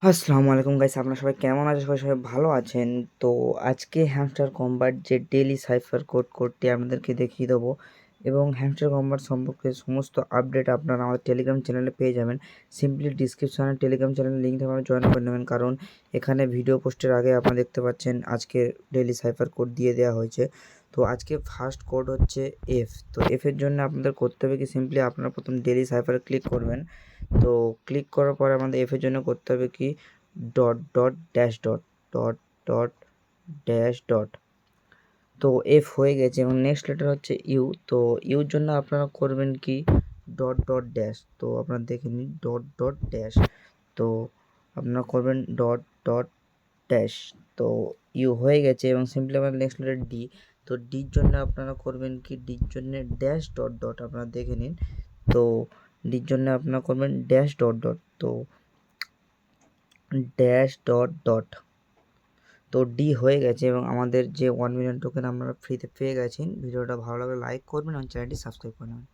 আসসালামু আলাইকুম গাইস, আপনারা সবাই কেমন আছেন? সবাই ভালো আছেন? তো আজকে হ্যামস্টার কম্বাট যে ডেইলি সাইফার কোডটি আপনাদেরকে দেখিয়ে দেবো এবং হ্যামস্টার কম্বাট সম্পর্কে সমস্ত আপডেট আপনারা আমাদের টেলিগ্রাম চ্যানেলে পেয়ে যাবেন। সিম্পলি ডিসক্রিপশনে টেলিগ্রাম চ্যানেলের লিঙ্ক থেকে আপনারা জয়েন করে নেবেন, কারণ এখানে ভিডিও পোস্টের আগে আপনারা দেখতে পাচ্ছেন আজকে ডেইলি সাইফার কোড দিয়ে দেওয়া হয়েছে। তো আজকে ফার্স্ট কোড হচ্ছে এফ। তো এফের জন্য আপনাদের করতে হবে কি, সিম্পলি আপনারা প্রথম ডেইলি সাইফারে ক্লিক করবেন। তো ক্লিক করার পরে আমাদের এফের জন্য করতে হবে কি, dot dot dash dot dot dot dash dot. তো এফ হয়ে গেছে এবং নেক্সট লেটার হচ্ছে ইউ। তো ইউর জন্য আপনারা করবেন কি, ডট ডট ড্যাশ। তো আপনারা দেখে নিন, ডট ডট ড্যাশ। তো আপনারা করবেন ডট ডট ড্যাশ। তো ইউ হয়ে গেছে এবং সিম্পলি আপনার নেক্সট লেটার ডি। তো ডির জন্য আপনারা করবেন কি, ডির জন্য ড্যাশ ডট ডট। আপনারা দেখে নিন। তো ডির জন্য আপনারা করবেন ড্যাশ ডট ডট। তো ড্যাশ ডট ডট। তো ডি হয়ে গেছে এবং আমাদের যে 1 মিলিয়ন টোকেন আপনারা ফ্রিতে পেয়ে গেছেন। ভিডিওটা ভালো লাগলে লাইক করবেন এবং চ্যানেলটি সাবস্ক্রাইব করে নেবেন।